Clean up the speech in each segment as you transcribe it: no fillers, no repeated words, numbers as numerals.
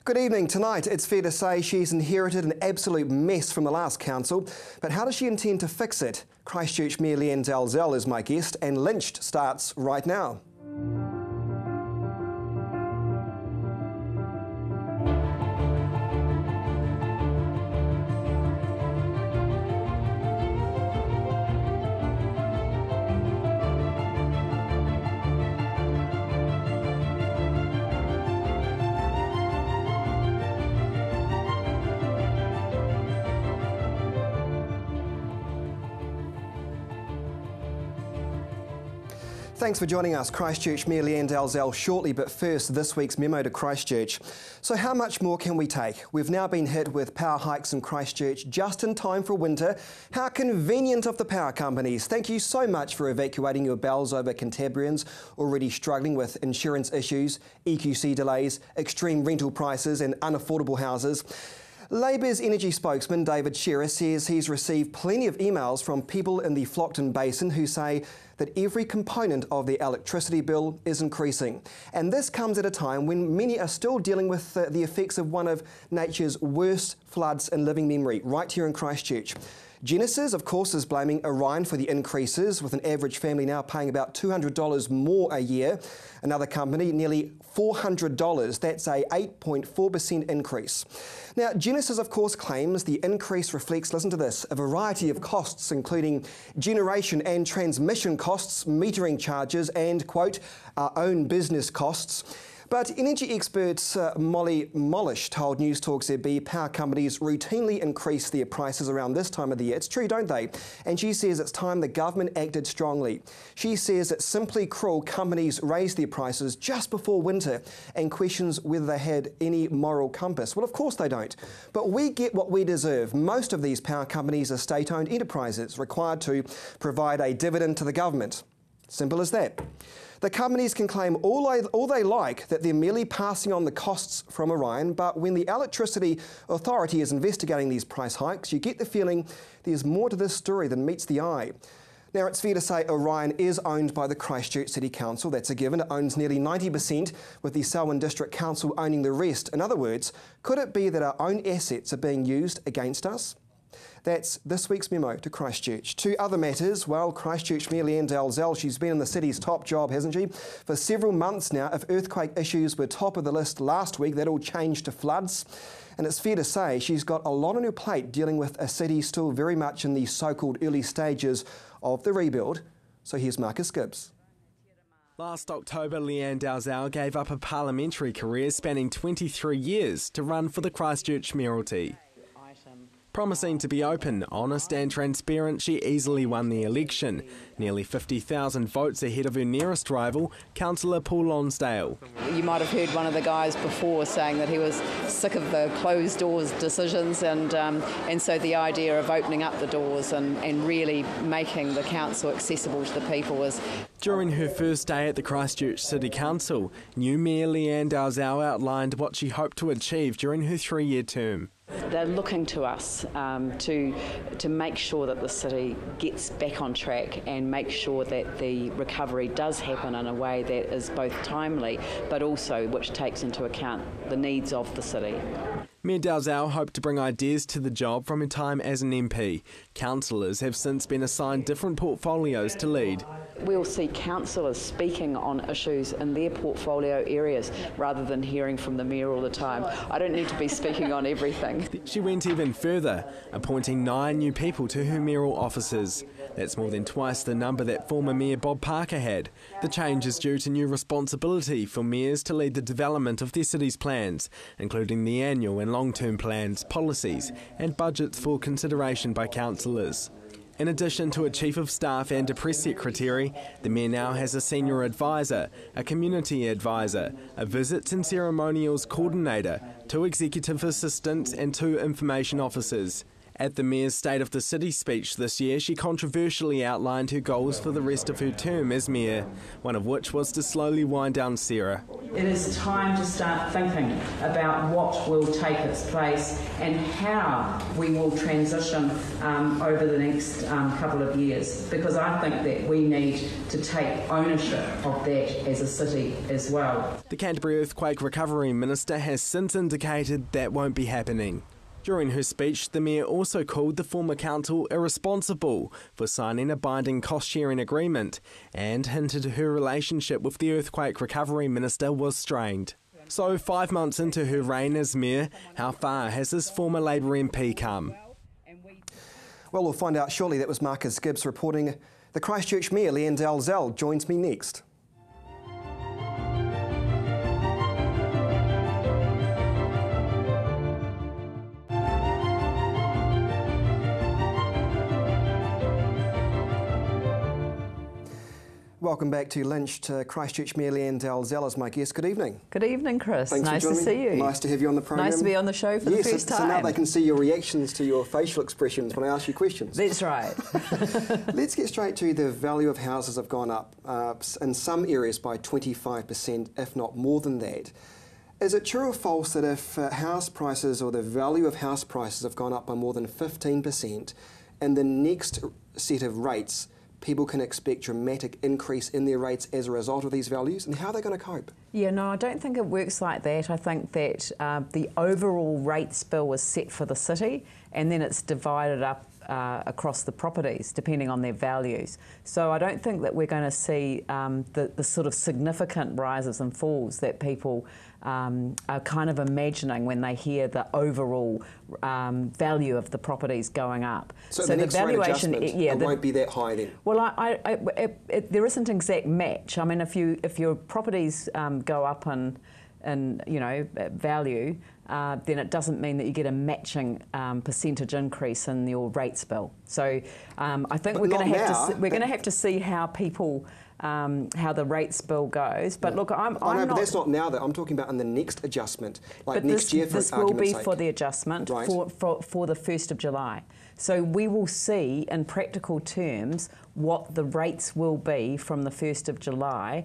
Good evening. Tonight, it's fair to say she's inherited an absolute mess from the last council, but how does she intend to fix it? Christchurch Mayor Lynched is my guest, and Lynched starts right now. Thanks for joining us. Christchurch Mayor Lynched shortly, but first, this week's memo to Christchurch. So how much more can we take? We've now been hit with power hikes in Christchurch just in time for winter. How convenient of the power companies. Thank you so much for evacuating your bells over Cantabrians already struggling with insurance issues, EQC delays, extreme rental prices and unaffordable houses. Labour's energy spokesman David Shearer says he's received plenty of emails from people in the Flockton Basin who say that every component of their electricity bill is increasing. And this comes at a time when many are still dealing with the effects of one of nature's worst floods in living memory, right here in Christchurch. Genesis, of course, is blaming Orion for the increases, with an average family now paying about $200 more a year. Another company, nearly $400. That's a 8.4% increase. Now, Genesis, of course, claims the increase reflects, listen to this, a variety of costs, including generation and transmission costs, metering charges, and, quote, our own business costs. But energy expert Molly Mollish told News Talk ZB power companies routinely increase their prices around this time of the year. It's true, don't they? And she says it's time the government acted strongly. She says it's simply cruel companies raise their prices just before winter and questions whether they had any moral compass. Well, of course they don't. But we get what we deserve. Most of these power companies are state-owned enterprises required to provide a dividend to the government. Simple as that. The companies can claim all they like that they're merely passing on the costs from Orion, but when the Electricity Authority is investigating these price hikes, you get the feeling there's more to this story than meets the eye. Now, it's fair to say Orion is owned by the Christchurch City Council. That's a given. It owns nearly 90%, with the Selwyn District Council owning the rest. In other words, could it be that our own assets are being used against us? That's this week's memo to Christchurch. Two other matters. Well, Christchurch Mayor Lynched, she's been in the city's top job, hasn't she? For several months now. If earthquake issues were top of the list last week, that all changed to floods. And it's fair to say she's got a lot on her plate dealing with a city still very much in the so-called early stages of the rebuild. So here's Marcus Gibbs. Last October, Lynched gave up a parliamentary career spanning 23 years to run for the Christchurch mayoralty. Promising to be open, honest and transparent, she easily won the election, nearly 50,000 votes ahead of her nearest rival, Councillor Paul Lonsdale. You might have heard one of the guys before saying that he was sick of the closed doors decisions, and so the idea of opening up the doors and really making the council accessible to the people was... During her first day at the Christchurch City Council, new Mayor Lynched outlined what she hoped to achieve during her 3-year term. They're looking to us to make sure that the city gets back on track and make sure that the recovery does happen in a way that is both timely but also which takes into account the needs of the city. Mayor Dalzell hoped to bring ideas to the job from her time as an MP. Councillors have since been assigned different portfolios to lead. We'll see councillors speaking on issues in their portfolio areas rather than hearing from the mayor all the time. I don't need to be speaking on everything. She went even further, appointing 9 new people to her mayoral offices. That's more than twice the number that former Mayor Bob Parker had. The change is due to new responsibility for mayors to lead the development of their city's plans, including the annual and long-term plans, policies and budgets for consideration by councillors. In addition to a chief of staff and a press secretary, the mayor now has a senior advisor, a community advisor, a visits and ceremonials coordinator, 2 executive assistants and 2 information officers. At the Mayor's State of the City speech this year, she controversially outlined her goals for the rest of her term as Mayor, one of which was to slowly wind down Sarah. It is time to start thinking about what will take its place and how we will transition over the next couple of years, because I think that we need to take ownership of that as a city as well. The Canterbury Earthquake Recovery Minister has since indicated that won't be happening. During her speech, the Mayor also called the former council irresponsible for signing a binding cost-sharing agreement and hinted her relationship with the Earthquake Recovery Minister was strained. So 5 months into her reign as Mayor, how far has this former Labour MP come? Well, we'll find out shortly. That was Marcus Gibbs reporting. The Christchurch Mayor, Leanne Dalzell, joins me next. Welcome back to Lynched. Christchurch Mayor Leanne Dalzell is my guest. Good evening. Good evening, Chris. Thanks nice for to joining see me. you. Nice to have you on the program. Nice to be on the show for the first time. So now they can see your reactions to your facial expressions when I ask you questions. That's right. Let's get straight to the value of houses have gone up in some areas by 25%, if not more than that. Is it true or false that if house prices or the value of house prices have gone up by more than 15%, in the next set of rates, people can expect dramatic increase in their rates as a result of these values? And how are they going to cope? Yeah, no, I don't think it works like that. I think that the overall rates bill was set for the city, and then it's divided up across the properties depending on their values. So I don't think that we're going to see the sort of significant rises and falls that people are kind of imagining when they hear the overall value of the properties going up. So the next rate adjustment, it won't be that high then? Well, there isn't an exact match. I mean, if your properties go up in value, then it doesn't mean that you get a matching percentage increase in your rates bill. So I think we're going to have to see how people how the rates bill goes. But look, but that's not now. Though I'm talking about in the next adjustment, like next year. This will be for the adjustment for the 1st of July. So we will see in practical terms what the rates will be from the 1st of July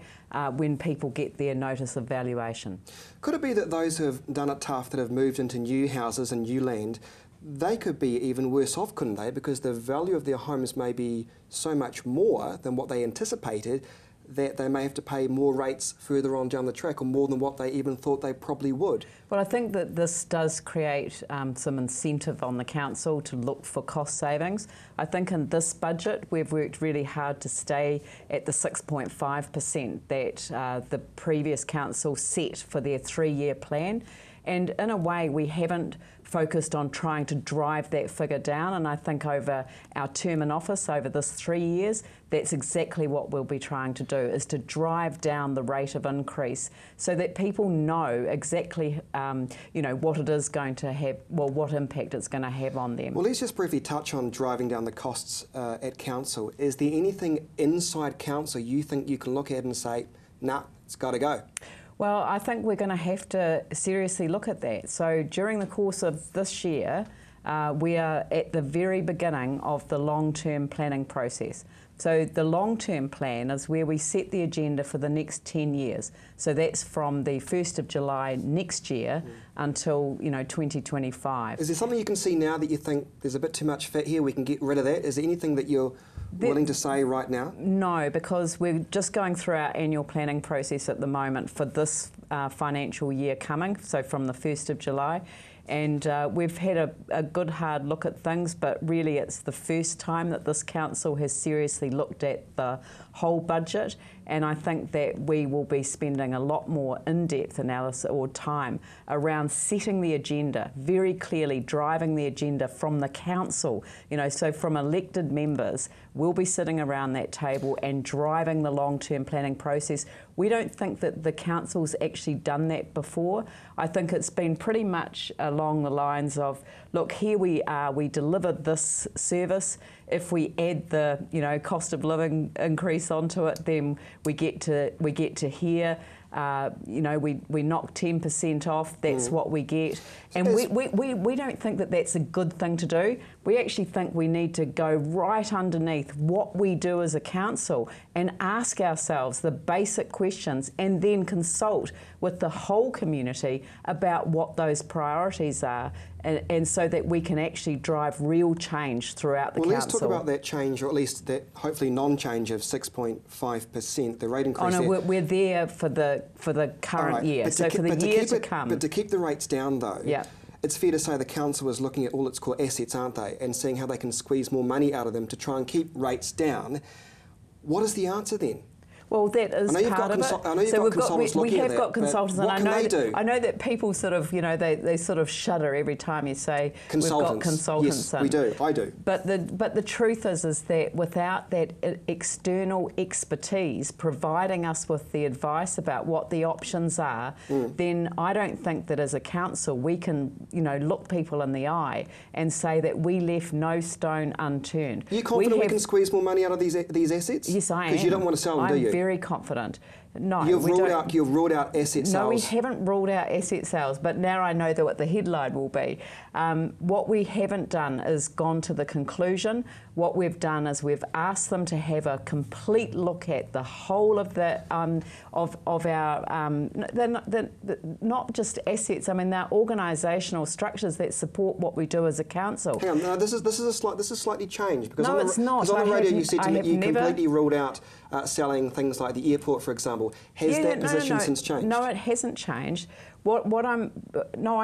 when people get their notice of valuation. Could it be that those who have done it tough, that have moved into new houses and new land, they could be even worse off, couldn't they? Because the value of their homes may be so much more than what they anticipated that they may have to pay more rates further on down the track, or more than what they even thought they probably would. Well, I think that this does create some incentive on the council to look for cost savings. I think in this budget we've worked really hard to stay at the 6.5% that the previous council set for their 3-year plan. And in a way, we haven't focused on trying to drive that figure down. And I think over our term in office, over this 3 years, that's exactly what we'll be trying to do, is to drive down the rate of increase so that people know exactly, what it is going to have, well, what impact it's going to have on them. Well, let's just briefly touch on driving down the costs at council. Is there anything inside council you think you can look at and say, nah, it's got to go? Well, I think we're going to have to seriously look at that. So during the course of this year, we are at the very beginning of the long-term planning process. So the long-term plan is where we set the agenda for the next 10 years. So that's from the 1st of July next year until 2025. Is there something you can see now that you think there's a bit too much fat here, we can get rid of that? Is there anything that you're willing to say right now? No, because we're just going through our annual planning process at the moment for this financial year coming, so from the 1st of July. And we've had a good hard look at things, but really it's the first time that this council has seriously looked at the whole budget, and I think that we will be spending a lot more in-depth analysis or time around setting the agenda, very clearly driving the agenda from the council. So from elected members, we'll be sitting around that table and driving the long-term planning process. We don't think that the council's actually done that before. I think it's been pretty much along the lines of, look, here we are, we delivered this service. If we add the cost of living increase onto it, then we get to here. you know, we knock 10% off, that's what we get. And we don't think that that's a good thing to do. We actually think we need to go right underneath what we do as a council and ask ourselves the basic questions and then consult with the whole community about what those priorities are, and so that we can actually drive real change throughout the council. Well, let's talk about that change, or at least that hopefully non-change of 6.5%, the rate increase. Oh no, we're there for the current year, so for the year to come. But to keep the rates down though, it's fair to say the council is looking at all its core assets, aren't they, and seeing how they can squeeze more money out of them to try and keep rates down. What is the answer then? Well, that is part of it. I know you've got consultants looking at that. We have got consultants, and I know that people sort of, you know, they sort of shudder every time you say we've got consultants. Yes, we do. I do. But the truth is that without that external expertise providing us with the advice about what the options are, then I don't think that as a council we can, you know, look people in the eye and say that we left no stone unturned. Are you confident we can squeeze more money out of these assets? Yes, I am. Because you don't want to sell them, do you? Very confident. No, you've ruled out asset sales. No, we haven't ruled out asset sales, but now I know that what the headline will be. What we haven't done is gone to the conclusion. What we've done is we've asked them to have a complete look at the whole of the of our not just assets. I mean, they're organisational structures that support what we do as a council. Hang on, no, this is slightly changed because no, it's not. Because on the radio you said to me you completely ruled out selling things like the airport, for example. Has that position since changed? No, it hasn't changed. I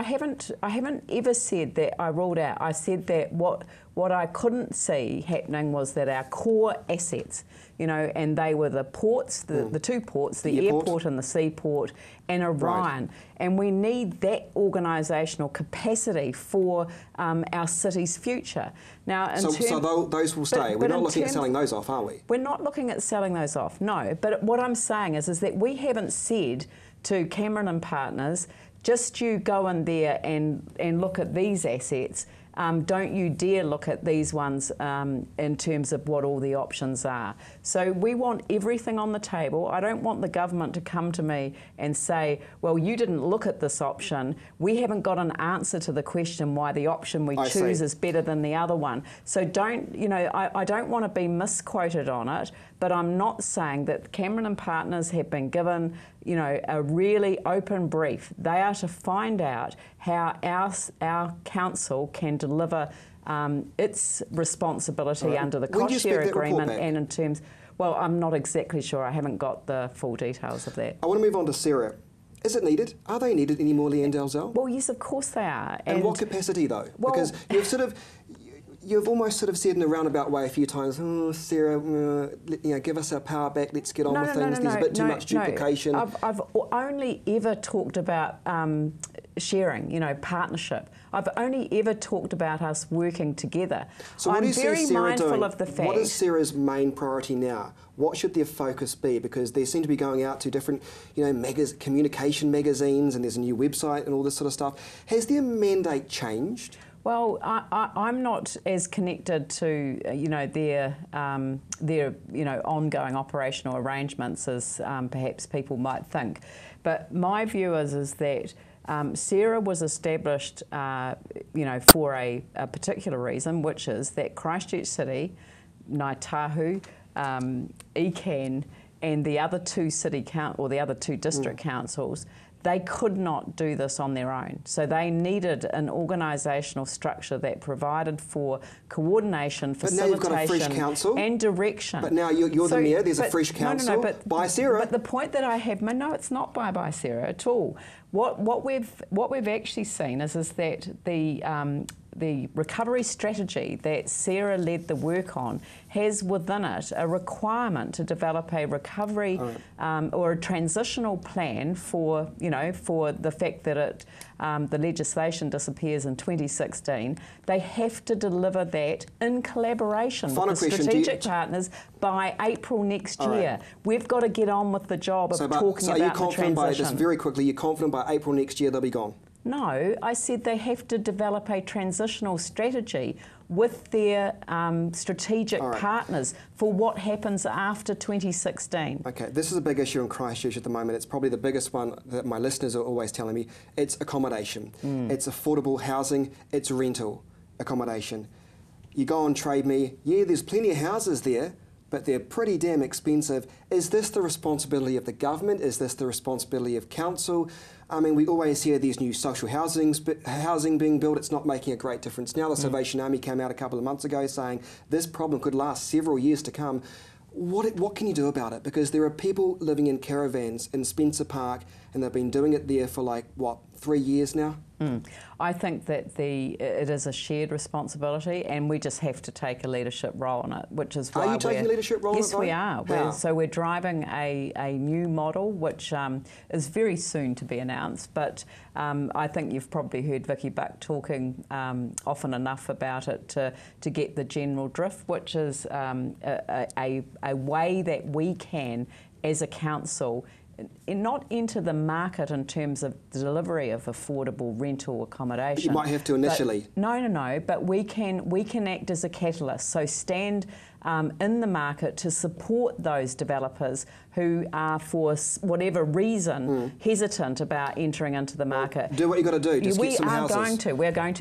haven't ever said that I ruled out. I said that what I couldn't see happening was that our core assets, you know, and they were the ports, the two ports, the airport and the seaport, and Orion. Right. And we need that organisational capacity for our city's future. Now, so those will stay. We're not looking at selling those off, are we? We're not looking at selling those off, no. But what I'm saying is that we haven't said to Cameron and Partners, just you go in there and look at these assets. Don't you dare look at these ones in terms of what all the options are. So we want everything on the table. I don't want the government to come to me and say, well, you didn't look at this option. We haven't got an answer to the question why the option we choose is better than the other one. So don't, you know, I don't want to be misquoted on it, but I'm not saying that Cameron and Partners have been given, you know, a really open brief. They are to find out how our council can deliver its responsibility under the cost share agreement and in terms. Well, I'm not exactly sure. I haven't got the full details of that. I want to move on to Sarah. Is it needed? Are they needed anymore, Leanne Dalzell? Well, yes, of course they are. And what capacity, though? Well, because you've almost sort of said in a roundabout way a few times, oh, Sarah, you know, give us our power back, let's get on with things. There's a bit too much duplication. I've only ever talked about sharing, you know, partnership. I've only ever talked about us working together. So what is very Sarah mindful doing? of the fact. What is Sarah's main priority now? What should their focus be? Because they seem to be going out to different, you know, communication magazines, and there's a new website and all this sort of stuff. Has their mandate changed? Well, I'm not as connected to you know their you know ongoing operational arrangements as perhaps people might think, but my view is that Sarah was established you know for a particular reason, which is that Christchurch City, Ngāi Tahu, ECAN, and the other two the other two district councils. They could not do this on their own. So they needed an organisational structure that provided for coordination, facilitation and direction. But now you're the mayor, there's a fresh council by Sarah. But the point that I have, no, it's not by Sarah at all. What we've actually seen is that the recovery strategy that Sarah led the work on has within it a requirement to develop a recovery or a transitional plan for, you know, for the fact that the legislation disappears in 2016. They have to deliver that in collaboration with the strategic partners by April next year. We've got to get on with the job of talking about the transition. Just very quickly, you're confident by April next year they'll be gone? No, I said they have to develop a transitional strategy with their strategic partners for what happens after 2016. Okay, this is a big issue in Christchurch at the moment. It's probably the biggest one that my listeners are always telling me. It's accommodation. It's affordable housing. It's rental accommodation. You go on Trade Me, yeah, there's plenty of houses there, but they're pretty damn expensive. Is this the responsibility of the government? Is this the responsibility of council? I mean, we always hear these new social housing being built. It's not making a great difference. Now the Salvation Army came out a couple of months ago saying this problem could last several years to come. What can you do about it? Because there are people living in caravans in Spencer Park, and they've been doing it there for 3 years now? I think that it is a shared responsibility, and we just have to take a leadership role in it, which is why Are you taking a leadership role in it? Yes, we are. So we're driving a new model, which is very soon to be announced, but I think you've probably heard Vicky Buck talking often enough about it to get the general drift, which is a way that we can, as a council, not enter the market in terms of the delivery of affordable rental accommodation. But you might have to initially. But we can act as a catalyst. So stand in the market to support those developers who are, for whatever reason, hesitant about entering into the market. Well, do what you got to do. Just get some houses. We're going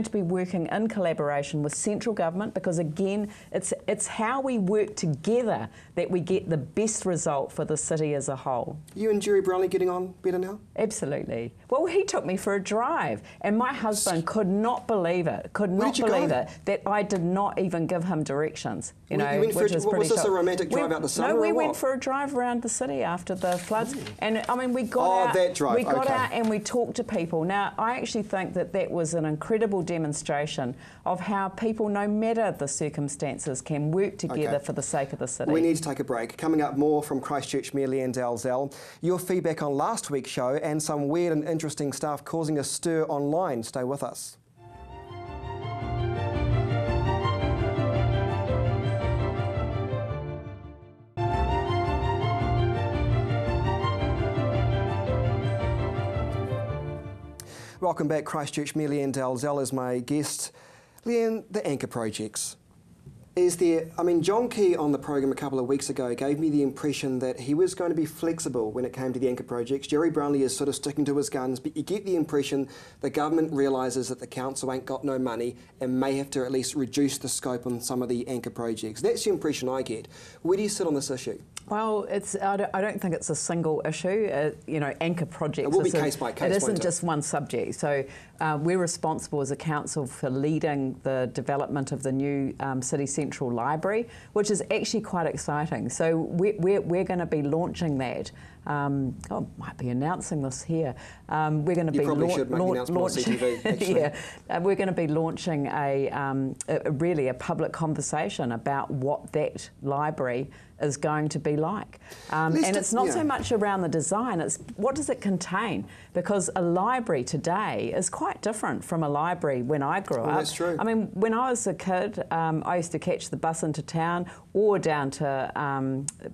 to be working in collaboration with central government, because again, it's how we work together that we get the best result for the city as a whole. You and Jerry Brownlee getting on better now? Absolutely. Well, he took me for a drive, and my husband could not believe it. That I did not even give him directions. Was this a romantic drive out the summer? No, we went for a drive around the city after the floods, and I mean we got out. That drive. We got out and we talked to people. Now, I actually think that was an incredible demonstration of how people, no matter the circumstances, can work together for the sake of the city. We need to take a break. Coming up, more from Christchurch Mayor Leanne Dalzell, your feedback on last week's show, and some weird and interesting stuff causing a stir online. Stay with us. Welcome back. Christchurch Mayor Leanne Dalzell is my guest. Leanne, the anchor projects. John Key on the program a couple of weeks ago gave me the impression that he was going to be flexible when it came to the anchor projects. Jerry Brownlee is sort of sticking to his guns, but you get the impression the government realises that the council ain't got no money and may have to at least reduce the scope on some of the anchor projects. That's the impression I get. Where do you sit on this issue? Well, I don't think it's a single issue. Anchor projects. It will be case by case. It isn't just one subject. So we're responsible as a council for leading the development of the new City Central Library, which is actually quite exciting. So we're going to be launching that. Might be announcing this here. We're going to be should make the announcement on CTV, actually. We're going to be launching a public conversation about what that library is going to be like. And it's not so much around the design, it's what does it contain? Because a library today is quite different from a library when I grew up. That's true. I mean, when I was a kid, I used to catch the bus into town or down to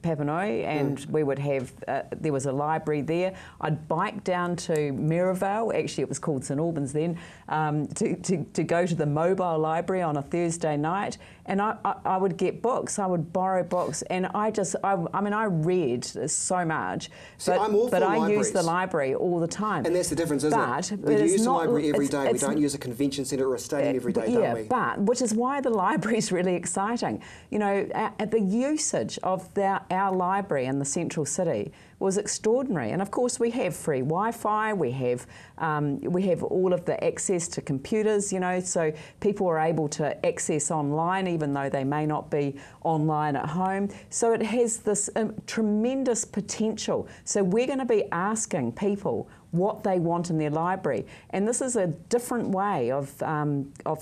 Papanui, and we would have, there was a library there. I'd bike down to Maryvale, actually it was called St Albans then, to go to the mobile library on a Thursday night, and I would get books, I would borrow books, and I read so much, but I use the library all the time. And that's the difference, isn't it? We use the library every day. We don't use a convention centre or a stadium every day, don't we? But which is why the library is really exciting. The usage of our library in the central city was extraordinary, and of course we have free Wi-Fi, we have all of the access to computers, so people are able to access online even though they may not be online at home. So it has this tremendous potential. So we're going to be asking people what they want in their library, and this is a different way of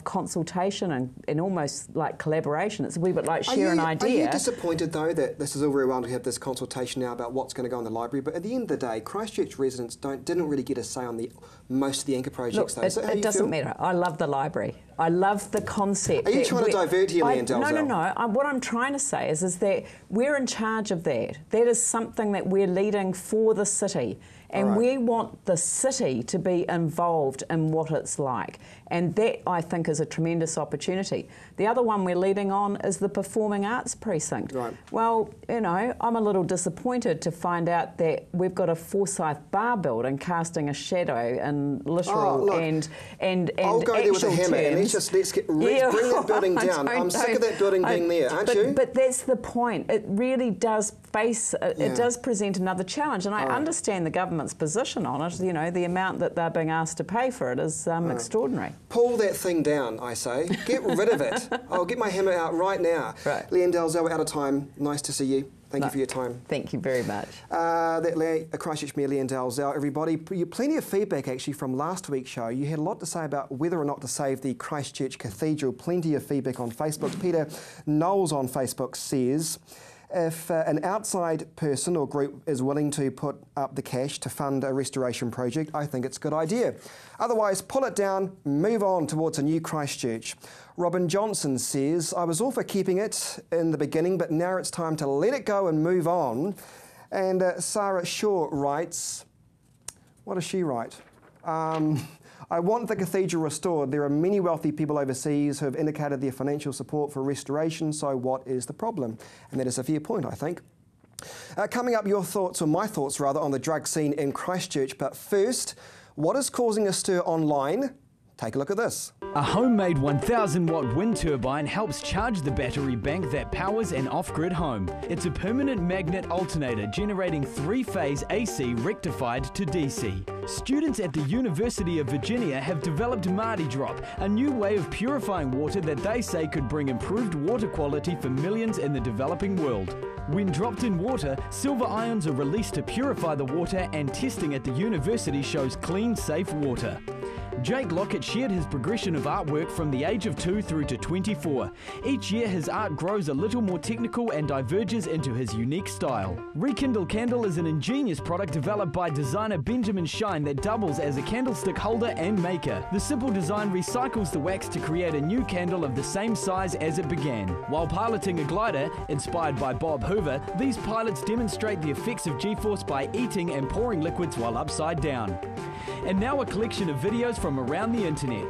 consultation and almost like collaboration. It's a wee bit like share an idea. Are you disappointed though that this is all very well to have this consultation now about what's going to go in the library, but at the end of the day, Christchurch residents didn't really get a say on most of the anchor projects? Look, it doesn't matter. I love the library. I love the concept. Are you trying to divert here, Leanne Dalzell? No. What I'm trying to say is that we're in charge of that. That is something that we're leading for the city. And we want the city to be involved in what it's like. And that, I think, is a tremendous opportunity. The other one we're leading on is the Performing Arts Precinct. Right. Well, you know, I'm a little disappointed to find out that we've got a Forsyth Bar building casting a shadow in literal and I'll go there with a hammer and let's bring that building down. I'm sick of that building being there, aren't you? But that's the point. It really does it does present another challenge, and I understand the government's position on it. You know, the amount that they're being asked to pay for it is extraordinary. Pull that thing down, I say. Get rid of it. I'll get my hammer out right now. Right. Leanne Dalzell, we're out of time. Nice to see you. Thank you for your time. Thank you very much. Christchurch Mayor Leanne Dalzell, everybody. Plenty of feedback actually from last week's show. You had a lot to say about whether or not to save the Christchurch Cathedral. Plenty of feedback on Facebook. Peter Knowles on Facebook says, if an outside person or group is willing to put up the cash to fund a restoration project, I think it's a good idea. Otherwise, pull it down, move on towards a new Christchurch. Robin Johnson says, I was all for keeping it in the beginning, but now it's time to let it go and move on. And Sarah Shaw writes, what does she write? I want the cathedral restored. There are many wealthy people overseas who have indicated their financial support for restoration, so what is the problem? And that is a fair point, I think. Coming up, your thoughts, or my thoughts rather, on the drug scene in Christchurch. But first, what is causing a stir online? Take a look at this. A homemade 1,000-watt wind turbine helps charge the battery bank that powers an off-grid home. It's a permanent magnet alternator generating three-phase AC rectified to DC. Students at the University of Virginia have developed Mardi Drop, a new way of purifying water that they say could bring improved water quality for millions in the developing world. When dropped in water, silver ions are released to purify the water, and testing at the university shows clean, safe water. Jake Lockett shared his progression of artwork from the age of 2 through to 24. Each year his art grows a little more technical and diverges into his unique style. Rekindle Candle is an ingenious product developed by designer Benjamin Shine that doubles as a candlestick holder and maker. The simple design recycles the wax to create a new candle of the same size as it began. While piloting a glider, inspired by Bob Hoover, these pilots demonstrate the effects of G-force by eating and pouring liquids while upside down. And now a collection of videos from around the internet.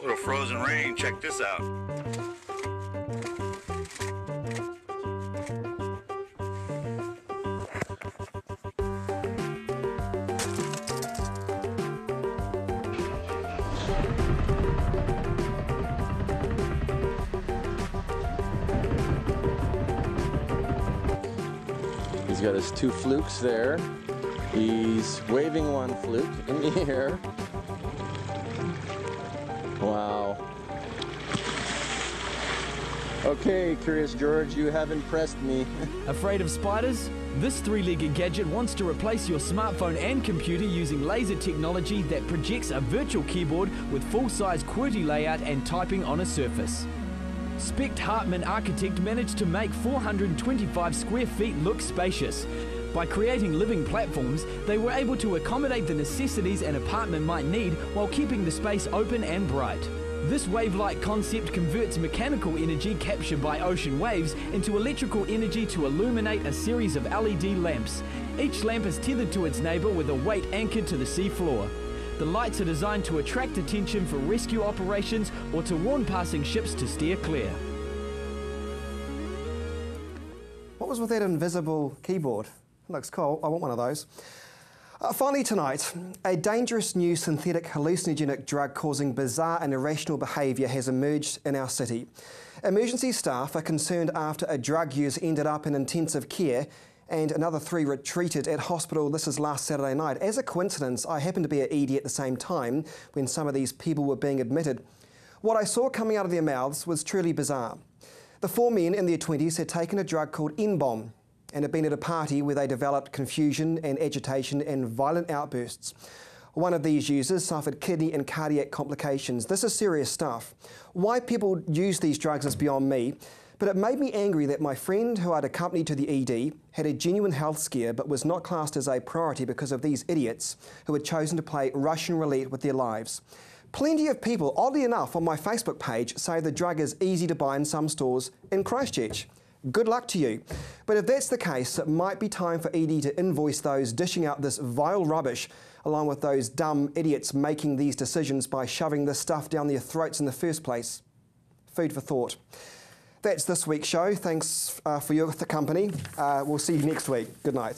Little frozen rain, check this out. He's got his two flukes there. He's waving one fluke in the air. Wow. Okay, Curious George, you have impressed me. Afraid of spiders? This three-legged gadget wants to replace your smartphone and computer using laser technology that projects a virtual keyboard with full-size QWERTY layout and typing on a surface. Specht Hartmann Architect managed to make 425 square feet look spacious. By creating living platforms, they were able to accommodate the necessities an apartment might need while keeping the space open and bright. This wave-like concept converts mechanical energy captured by ocean waves into electrical energy to illuminate a series of LED lamps. Each lamp is tethered to its neighbour with a weight anchored to the sea floor. The lights are designed to attract attention for rescue operations or to warn passing ships to steer clear. What was with that invisible keyboard? Looks cool. I want one of those. Finally tonight, a dangerous new synthetic hallucinogenic drug causing bizarre and irrational behaviour has emerged in our city. Emergency staff are concerned after a drug user ended up in intensive care and another 3 retreated at hospital. This is last Saturday night. As a coincidence, I happened to be at ED at the same time when some of these people were being admitted. What I saw coming out of their mouths was truly bizarre. The 4 men in their 20s had taken a drug called N-bomb and had been at a party where they developed confusion and agitation and violent outbursts. One of these users suffered kidney and cardiac complications. This is serious stuff. Why people use these drugs is beyond me, but it made me angry that my friend who I'd accompanied to the ED had a genuine health scare but was not classed as a priority because of these idiots who had chosen to play Russian roulette with their lives. Plenty of people, oddly enough, on my Facebook page say the drug is easy to buy in some stores in Christchurch. Good luck to you. But if that's the case, it might be time for Edie to invoice those dishing out this vile rubbish, along with those dumb idiots making these decisions by shoving this stuff down their throats in the first place. Food for thought. That's this week's show. Thanks for your company. We'll see you next week. Good night.